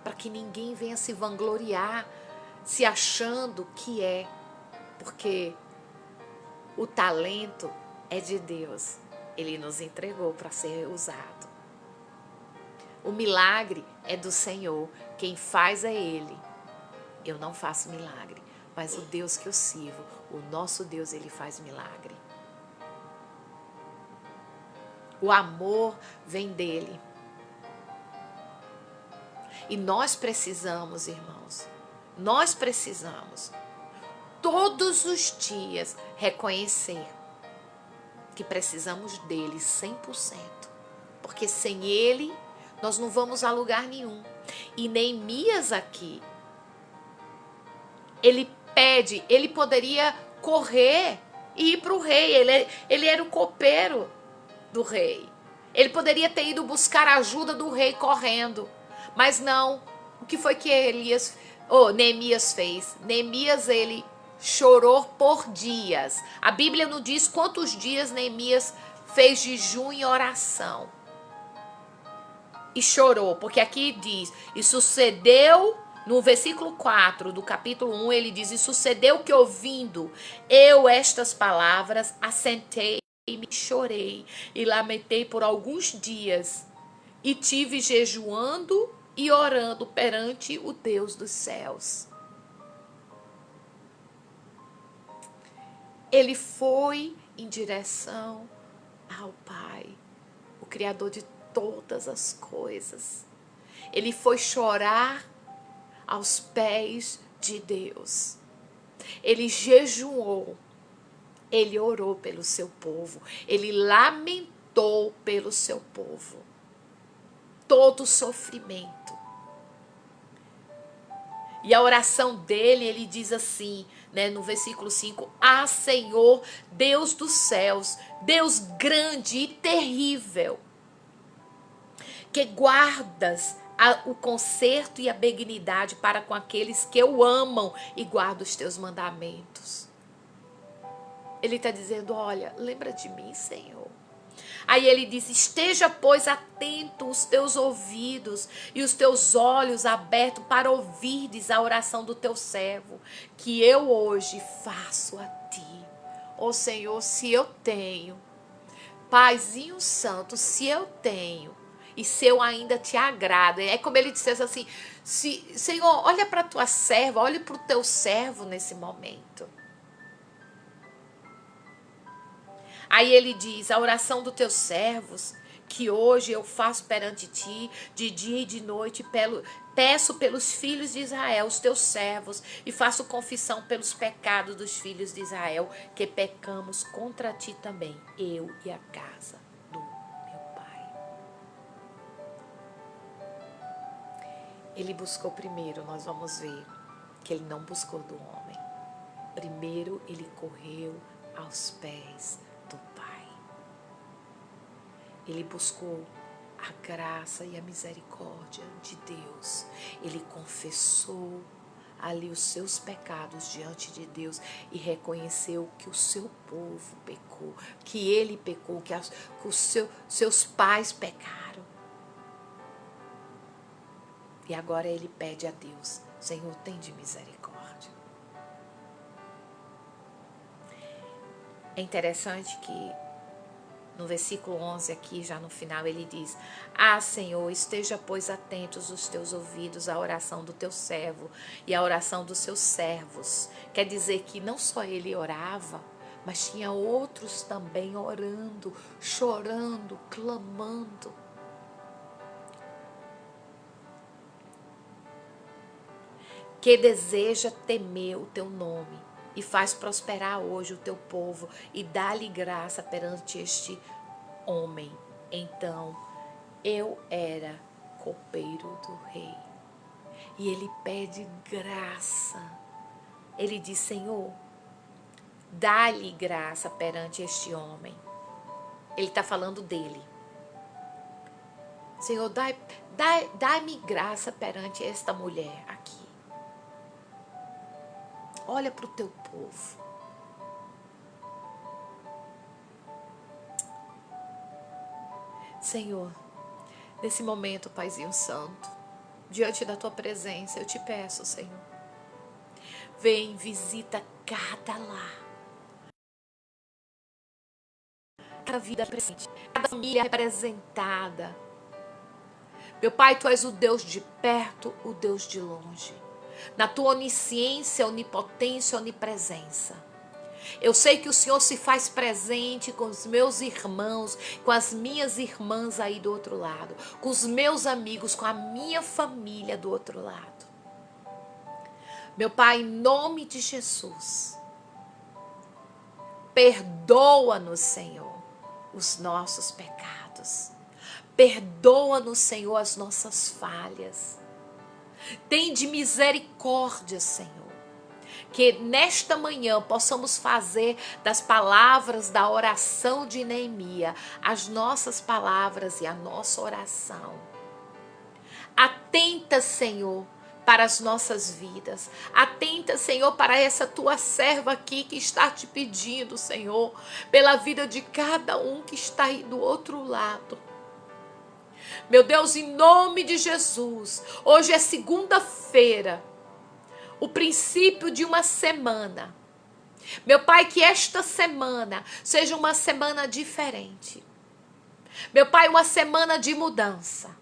para que ninguém venha se vangloriar, se achando que é, porque o talento é de Deus, Ele nos entregou para ser usado. O milagre é do Senhor. Quem faz é Ele. Eu não faço milagre, mas o Deus que eu sirvo, o nosso Deus, Ele faz milagre. O amor vem dele. E nós precisamos, irmãos, nós precisamos todos os dias reconhecer que precisamos dele 100%. Porque sem ele, nós não vamos a lugar nenhum. E Neemias aqui, ele pede, ele poderia correr e ir para o rei. Ele era o copeiro do rei. Ele poderia ter ido buscar a ajuda do rei correndo. Mas não. O que foi que Neemias fez? Neemias, ele chorou por dias. A Bíblia não diz quantos dias Neemias fez jejum e oração. E chorou, porque aqui diz, e sucedeu, no versículo 4 do capítulo 1, ele diz, e sucedeu que ouvindo eu estas palavras, assentei e me chorei e lamentei por alguns dias e tive jejuando e orando perante o Deus dos céus. Ele foi em direção ao Pai, o Criador de todas as coisas. Ele foi chorar aos pés de Deus. Ele jejuou. Ele orou pelo seu povo. Ele lamentou pelo seu povo. Todo sofrimento. E a oração dele, ele diz assim, né, no versículo 5, ah, Senhor, Deus dos céus, Deus grande e terrível, que guardas o conserto e a benignidade para com aqueles que o amam e guardam os teus mandamentos. Ele está dizendo, olha, lembra de mim, Senhor. Aí ele diz, esteja, pois, atento os teus ouvidos e os teus olhos abertos para ouvirdes a oração do teu servo, que eu hoje faço a ti. Ó Senhor, se eu tenho, Paizinho Santo, se eu tenho, e se eu ainda te agrado, é como ele dissesse assim, Senhor, olha para a tua serva, olha para o teu servo nesse momento. Aí ele diz, a oração dos teus servos, que hoje eu faço perante ti, de dia e de noite, peço pelos filhos de Israel, os teus servos, e faço confissão pelos pecados dos filhos de Israel, que pecamos contra ti também, eu e a casa do meu pai. Ele buscou primeiro, nós vamos ver, que ele não buscou do homem. Primeiro ele correu aos pés do Pai. Ele buscou a graça e a misericórdia de Deus. Ele confessou ali os seus pecados diante de Deus e reconheceu que o seu povo pecou, que ele pecou, que os seus pais pecaram. E agora ele pede a Deus, Senhor, tem de misericórdia. É interessante que no versículo 11 aqui, já no final, ele diz, ah, Senhor, esteja, pois, atentos os teus ouvidos à oração do teu servo e à oração dos seus servos. Quer dizer que não só ele orava, mas tinha outros também orando, chorando, clamando. Que deseja temer o teu nome e faz prosperar hoje o teu povo e dá-lhe graça perante este homem. Então, eu era copeiro do rei. E ele pede graça. Ele diz, Senhor, dá-lhe graça perante este homem. Ele está falando dele. Senhor, dá-me graça perante esta mulher aqui. Olha para o teu povo. Senhor, nesse momento, Paizinho Santo, diante da tua presença, eu te peço, Senhor, vem, visita cada lar, cada vida presente, cada família representada. Meu Pai, Tu és o Deus de perto, o Deus de longe. Na Tua onisciência, onipotência, onipresença. Eu sei que o Senhor se faz presente com os meus irmãos, com as minhas irmãs aí do outro lado, com os meus amigos, com a minha família do outro lado. Meu Pai, em nome de Jesus, perdoa-nos, Senhor, os nossos pecados. Perdoa-nos, Senhor, as nossas falhas. Tende misericórdia, Senhor. Que nesta manhã possamos fazer das palavras da oração de Neemias as nossas palavras e a nossa oração. Atenta, Senhor, para as nossas vidas. Atenta, Senhor, para essa tua serva aqui que está te pedindo, Senhor, pela vida de cada um que está aí do outro lado. Meu Deus, em nome de Jesus, hoje é segunda-feira, o princípio de uma semana. Meu Pai, que esta semana seja uma semana diferente. Meu Pai, uma semana de mudança,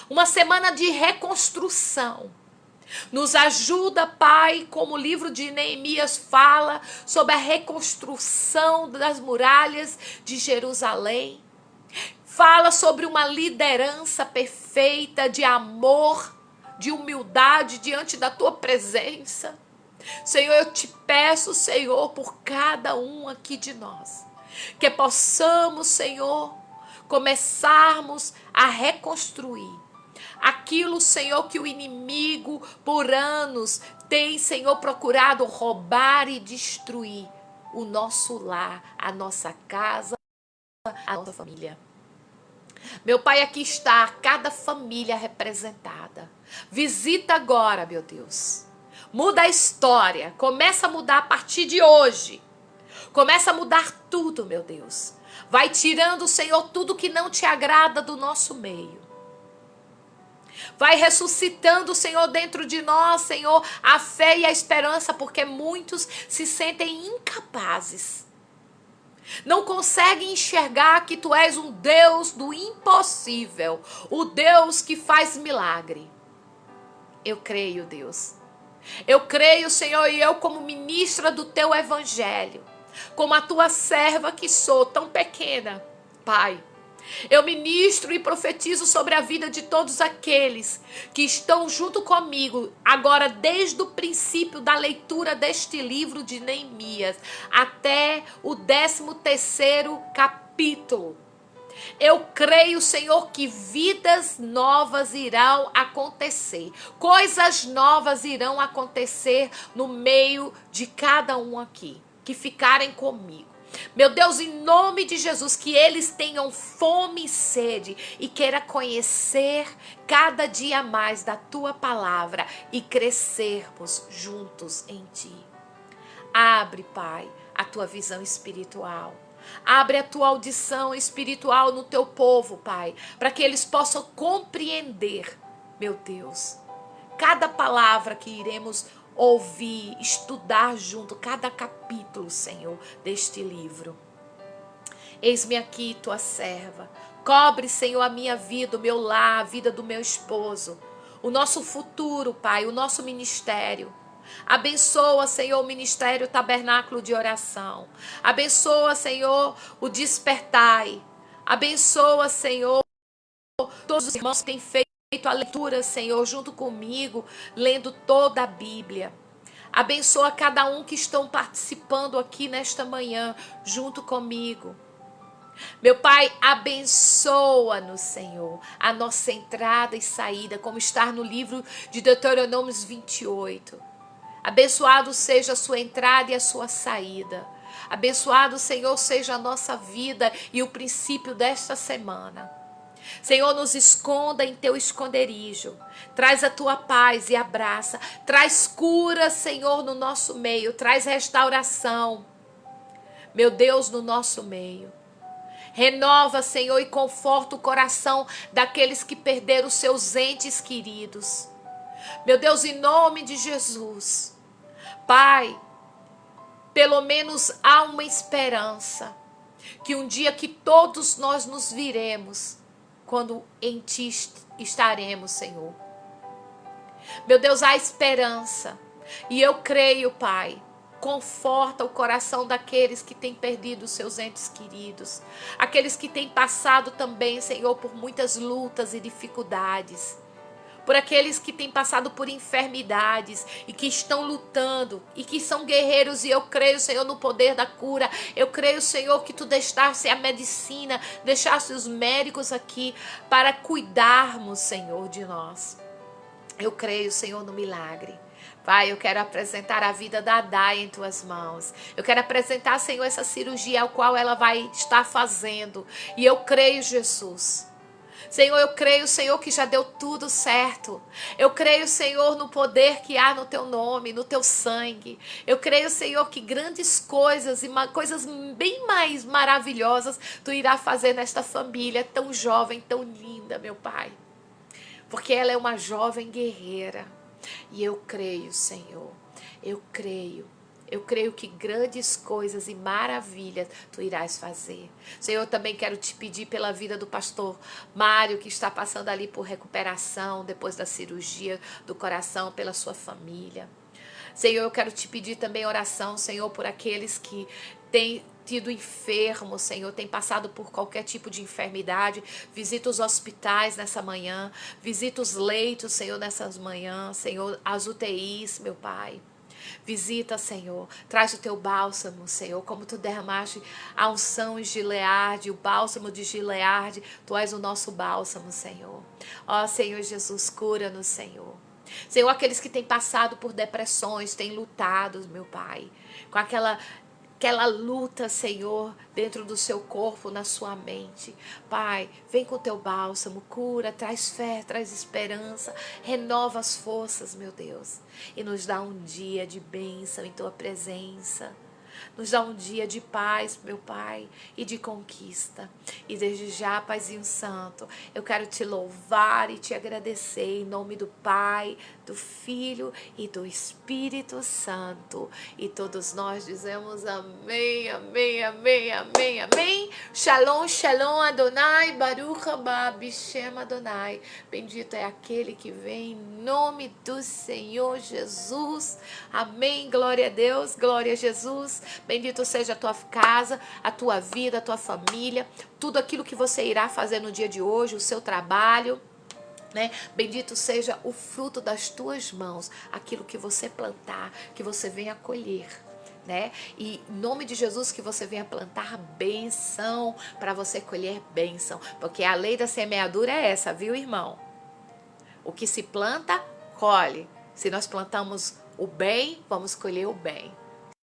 uma semana de reconstrução. Nos ajuda, Pai, como o livro de Neemias fala sobre a reconstrução das muralhas de Jerusalém. Fala sobre uma liderança perfeita de amor, de humildade diante da Tua presença. Senhor, eu te peço, Senhor, por cada um aqui de nós, que possamos, Senhor, começarmos a reconstruir aquilo, Senhor, que o inimigo por anos tem, Senhor, procurado roubar e destruir o nosso lar, a nossa casa, a nossa família. Meu Pai, aqui está cada família representada. Visita agora, meu Deus. Muda a história. Começa a mudar a partir de hoje. Começa a mudar tudo, meu Deus. Vai tirando, Senhor, tudo que não te agrada do nosso meio. Vai ressuscitando, Senhor, dentro de nós, Senhor, a fé e a esperança, porque muitos se sentem incapazes. Não conseguem enxergar que Tu és um Deus do impossível, o Deus que faz milagre. Eu creio, Deus. Eu creio, Senhor, e eu como ministra do Teu Evangelho, como a Tua serva que sou, tão pequena, Pai, eu ministro e profetizo sobre a vida de todos aqueles que estão junto comigo, agora desde o princípio da leitura deste livro de Neemias, até o 13º capítulo. Eu creio, Senhor, que vidas novas irão acontecer. Coisas novas irão acontecer no meio de cada um aqui, que ficarem comigo. Meu Deus, em nome de Jesus, que eles tenham fome e sede e queira conhecer cada dia mais da Tua palavra e crescermos juntos em Ti. Abre, Pai, a Tua visão espiritual. Abre a Tua audição espiritual no Teu povo, Pai, para que eles possam compreender, meu Deus, cada palavra que iremos ouvir, estudar junto, cada capítulo, Senhor, deste livro. Eis-me aqui, Tua serva. Cobre, Senhor, a minha vida, o meu lar, a vida do meu esposo, o nosso futuro, Pai, o nosso ministério. Abençoa, Senhor, o ministério Tabernáculo de Oração. Abençoa, Senhor, o Despertai. Abençoa, Senhor, todos os irmãos que têm feito a leitura, Senhor, junto comigo, lendo toda a Bíblia. Abençoa cada um que estão participando aqui nesta manhã, junto comigo. Meu Pai, abençoa-nos, Senhor, a nossa entrada e saída, como está no livro de Deuteronômios 28. Abençoado seja a sua entrada e a sua saída. Abençoado, Senhor, seja a nossa vida e o princípio desta semana. Senhor, nos esconda em Teu esconderijo. Traz a Tua paz e abraça. Traz cura, Senhor, no nosso meio. Traz restauração, meu Deus, no nosso meio. Renova, Senhor, e conforta o coração daqueles que perderam seus entes queridos. Meu Deus, em nome de Jesus. Pai, pelo menos há uma esperança. Que um dia que todos nós nos viremos quando em ti estaremos, Senhor. Meu Deus, há esperança. E eu creio, Pai, conforta o coração daqueles que têm perdido seus entes queridos. Aqueles que têm passado também, Senhor, por muitas lutas e dificuldades. Por aqueles que têm passado por enfermidades e que estão lutando e que são guerreiros. E eu creio, Senhor, no poder da cura. Eu creio, Senhor, que tu deixaste a medicina, deixaste os médicos aqui para cuidarmos, Senhor, de nós. Eu creio, Senhor, no milagre. Pai, eu quero apresentar a vida da Dai em tuas mãos. Eu quero apresentar, Senhor, essa cirurgia ao qual ela vai estar fazendo. E eu creio, Jesus. Senhor, eu creio, Senhor, que já deu tudo certo. Eu creio, Senhor, no poder que há no teu nome, no teu sangue. Eu creio, Senhor, que grandes coisas e coisas bem mais maravilhosas tu irá fazer nesta família tão jovem, tão linda, meu Pai. Porque ela é uma jovem guerreira. E eu creio, Senhor, eu creio que grandes coisas e maravilhas tu irás fazer. Senhor, eu também quero te pedir pela vida do pastor Mário, que está passando ali por recuperação depois da cirurgia do coração, pela sua família. Senhor, eu quero te pedir também oração, Senhor, por aqueles que têm tido enfermo, Senhor, tem passado por qualquer tipo de enfermidade. Visita os hospitais nessa manhã, visita os leitos, Senhor, nessas manhãs, Senhor, as UTIs, meu Pai. Visita, Senhor, traz o teu bálsamo, Senhor, como tu derramaste a unção em Gileade, o bálsamo de Gileade, tu és o nosso bálsamo, Senhor. Ó, Senhor Jesus, cura-nos, Senhor. Senhor, aqueles que têm passado por depressões, têm lutado, meu Pai, com aquela luta, Senhor, dentro do seu corpo, na sua mente. Pai, vem com o teu bálsamo, cura, traz fé, traz esperança, renova as forças, meu Deus. E nos dá um dia de bênção em tua presença. Nos dá um dia de paz, meu Pai, e de conquista. E desde já, Paizinho Santo, eu quero te louvar e te agradecer em nome do Pai, do Filho e do Espírito Santo. E todos nós dizemos amém, amém, amém, amém, amém. Shalom, shalom, Adonai, Baruch haba Bishem Adonai. Bendito é aquele que vem em nome do Senhor Jesus. Amém, glória a Deus, glória a Jesus. Bendito seja a tua casa, a tua vida, a tua família, tudo aquilo que você irá fazer no dia de hoje, o seu trabalho, né? Bendito seja o fruto das tuas mãos, aquilo que você plantar, que você venha colher, né? E em nome de Jesus, que você venha plantar bênção para você colher bênção, porque a lei da semeadura é essa, viu, irmão? O que se planta, colhe. Se nós plantamos o bem, vamos colher o bem.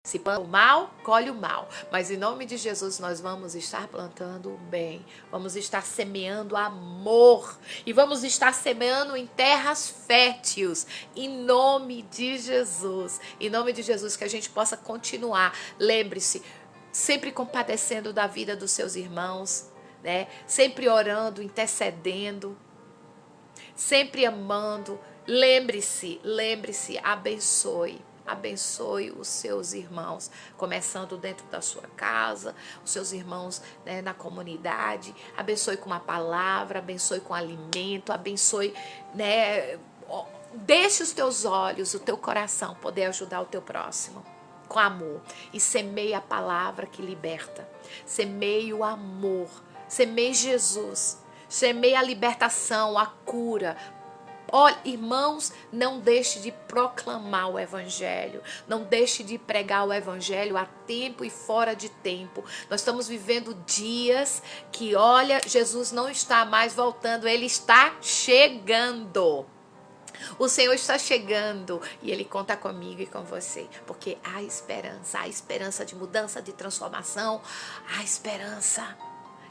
Se planta o mal, colhe o mal. Mas em nome de Jesus nós vamos estar plantando o bem. Vamos estar semeando amor. E vamos estar semeando em terras férteis. Em nome de Jesus. Em nome de Jesus, que a gente possa continuar. Lembre-se, sempre compadecendo da vida dos seus irmãos, né? Sempre orando, intercedendo. Sempre amando. Lembre-se, abençoe. Abençoe os seus irmãos, começando dentro da sua casa, os seus irmãos, né, na comunidade. Abençoe com uma palavra, abençoe com alimento, abençoe, né, deixe os teus olhos, o teu coração poder ajudar o teu próximo com amor. E semeie a palavra que liberta, semeie o amor, semeie Jesus, semeie a libertação, a cura. Olha, irmãos, não deixe de proclamar o evangelho, não deixe de pregar o evangelho a tempo e fora de tempo. Nós estamos vivendo dias que, olha, Jesus não está mais voltando, ele está chegando. O Senhor está chegando e Ele conta comigo e com você, porque há esperança de mudança, de transformação, há esperança.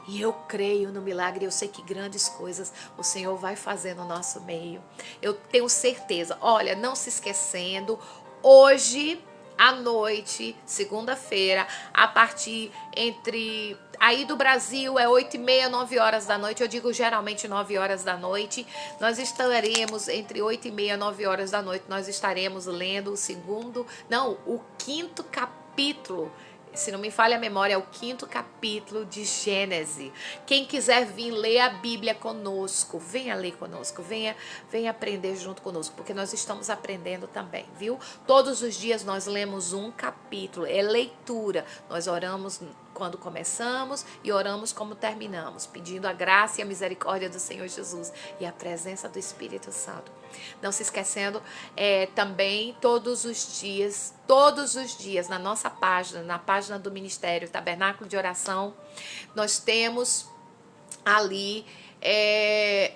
E eu creio no milagre, eu sei que grandes coisas o Senhor vai fazer no nosso meio. Eu tenho certeza. Olha, não se esquecendo, hoje à noite, segunda-feira, a partir entre... Aí do Brasil é 8h30, 9 horas da noite, eu digo geralmente 9 horas da noite. Nós estaremos entre 8h30 e 9 horas da noite, nós estaremos lendo o quinto capítulo se não me falha a memória, é o 5º capítulo de Gênesis. Quem quiser vir ler a Bíblia conosco, venha ler conosco, venha aprender junto conosco, porque nós estamos aprendendo também, viu? Todos os dias nós lemos um capítulo, é leitura. Nós oramos quando começamos e oramos como terminamos, pedindo a graça e a misericórdia do Senhor Jesus e a presença do Espírito Santo. Não se esquecendo, também todos os dias, na nossa página, na página do Ministério Tabernáculo de Oração, nós temos ali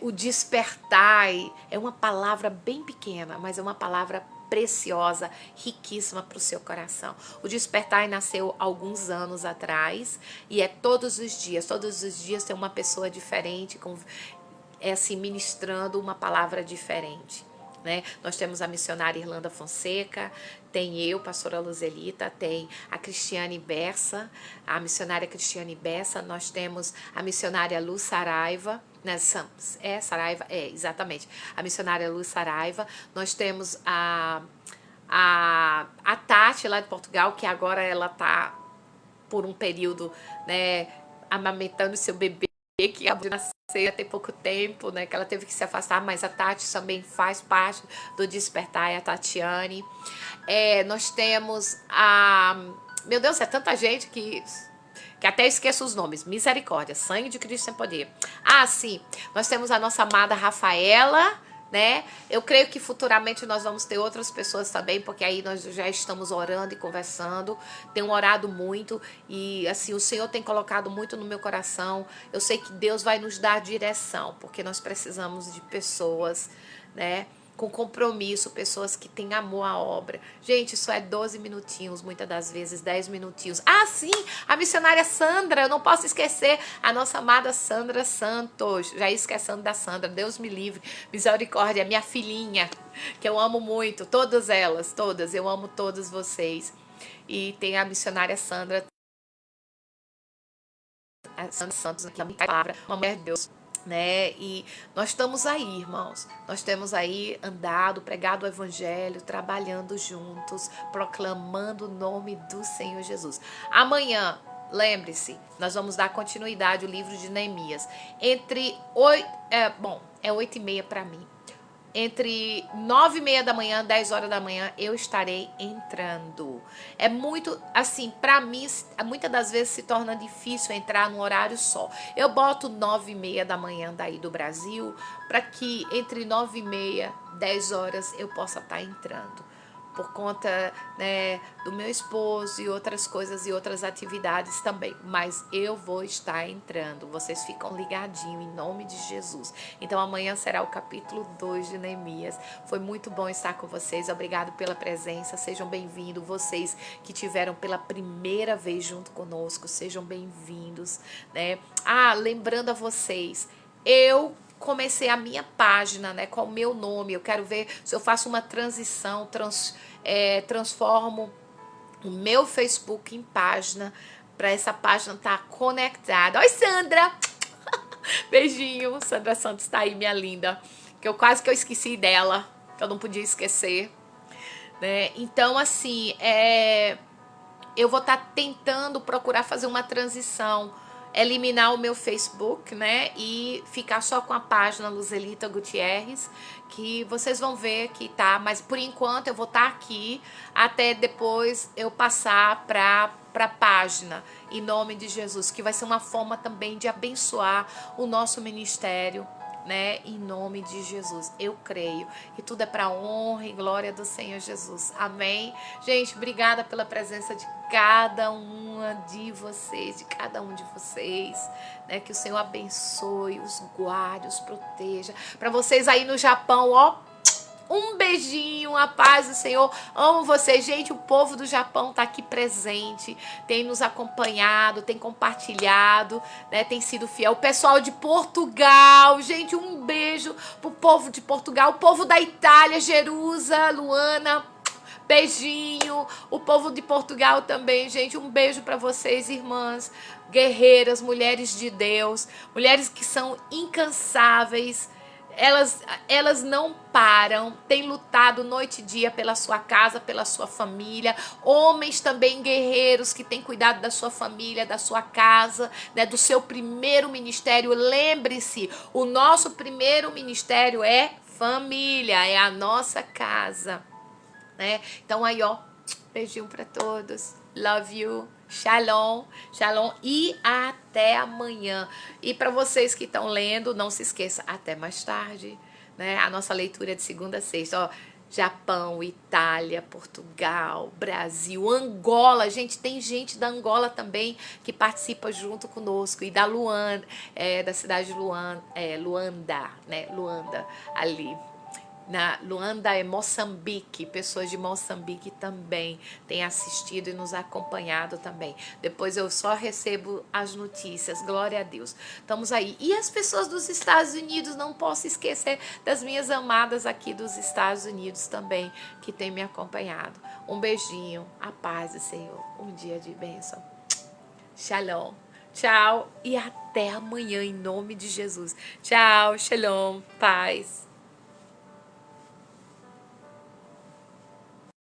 o despertar. É uma palavra bem pequena, mas é uma palavra preciosa, riquíssima para o seu coração. O Despertar nasceu alguns anos atrás e é todos os dias tem uma pessoa diferente, assim, ministrando uma palavra diferente, né? Nós temos a missionária Irlanda Fonseca, tem eu, pastora Luzelita, tem a Cristiane Bessa, a missionária Cristiane Bessa, nós temos a missionária Lu Saraiva, né? Saraiva? Exatamente, a missionária Lu Saraiva, nós temos a Tati lá de Portugal, que agora ela tá por um período, né, amamentando seu bebê, que acabou de nascer tem pouco tempo, né, que ela teve que se afastar, mas a Tati também faz parte do Despertar, a Tatiane. Nós temos meu Deus, é tanta gente que até esqueço os nomes. Misericórdia, Sangue de Cristo sem poder. Sim, nós temos a nossa amada Rafaela, né? Eu creio que futuramente nós vamos ter outras pessoas também, porque aí nós já estamos orando e conversando. Tenho orado muito e assim o Senhor tem colocado muito no meu coração. Eu sei que Deus vai nos dar direção, porque nós precisamos de pessoas, né, com compromisso, pessoas que têm amor à obra. Gente, isso é 12 minutinhos, muitas das vezes 10 minutinhos. Sim, a missionária Sandra, eu não posso esquecer, a nossa amada Sandra Santos. Já ia esquecendo da Sandra, Deus me livre, misericórdia, minha filhinha, que eu amo muito, todas elas, todas, eu amo todos vocês. E tem a missionária Sandra, a Sandra Santos, aqui, a palavra, uma mulher de Deus, né? E nós estamos aí, irmãos, nós temos aí andado, pregado o evangelho, trabalhando juntos, proclamando o nome do Senhor Jesus. Amanhã, lembre-se, nós vamos dar continuidade ao livro de Neemias. Entre 8h30 para mim. Entre 9h30 da manhã, 10 horas da manhã, eu estarei entrando. É muito, assim, para mim, muitas das vezes se torna difícil entrar num horário só. Eu boto 9h30 da manhã daí do Brasil, para que entre 9h30, 10 horas eu possa estar entrando. Por conta, né, do meu esposo e outras coisas e outras atividades também. Mas eu vou estar entrando. Vocês ficam ligadinhos em nome de Jesus. Então amanhã será o capítulo 2 de Neemias. Foi muito bom estar com vocês. Obrigado pela presença. Sejam bem-vindos. Vocês que tiveram pela primeira vez junto conosco, sejam bem-vindos, né? Lembrando a vocês, eu comecei a minha página, né, com o meu nome. Eu quero ver se eu faço uma transição, transformo o meu Facebook em página, para essa página estar conectada. Oi, Sandra! Beijinho, Sandra Santos está aí, minha linda, que eu quase que eu esqueci dela, que eu não podia esquecer, né? Então, assim, eu vou estar tentando procurar fazer uma transição, eliminar o meu Facebook, né, e ficar só com a página Luzelita Gutierrez, que vocês vão ver que tá, mas por enquanto eu vou estar aqui até depois eu passar para página, em nome de Jesus, que vai ser uma forma também de abençoar o nosso ministério, né, em nome de Jesus. Eu creio que tudo é para honra e glória do Senhor Jesus. Amém. Gente, obrigada pela presença de cada uma de vocês, né? Que o Senhor abençoe, os guarde, os proteja. Para vocês aí no Japão, um beijinho, a paz do Senhor. Amo vocês, gente. O povo do Japão tá aqui presente, tem nos acompanhado, tem compartilhado, né? Tem sido fiel. O pessoal de Portugal, gente, um beijo pro povo de Portugal, o povo da Itália, Jerusa, Luana. Beijinho, o povo de Portugal também, gente, um beijo para vocês, irmãs, guerreiras, mulheres de Deus, mulheres que são incansáveis, Elas não param, têm lutado noite e dia pela sua casa, pela sua família. Homens também guerreiros que têm cuidado da sua família, da sua casa, né, do seu primeiro ministério. Lembre-se, o nosso primeiro ministério é família, é a nossa casa, né? Então aí, ó, beijinho para todos. Love you. Shalom, shalom e até amanhã. E para vocês que estão lendo, não se esqueça, até mais tarde, né? A nossa leitura é de segunda a sexta, ó. Japão, Itália, Portugal, Brasil, Angola. Gente, tem gente da Angola também que participa junto conosco. E da Luanda, da cidade de Luanda, né? Luanda, ali. Na Luanda é Moçambique, pessoas de Moçambique também têm assistido e nos acompanhado também. Depois eu só recebo as notícias, glória a Deus. Estamos aí. E as pessoas dos Estados Unidos, não posso esquecer das minhas amadas aqui dos Estados Unidos também, que têm me acompanhado. Um beijinho, a paz do Senhor, um dia de bênção. Shalom, tchau e até amanhã em nome de Jesus. Tchau, shalom, paz.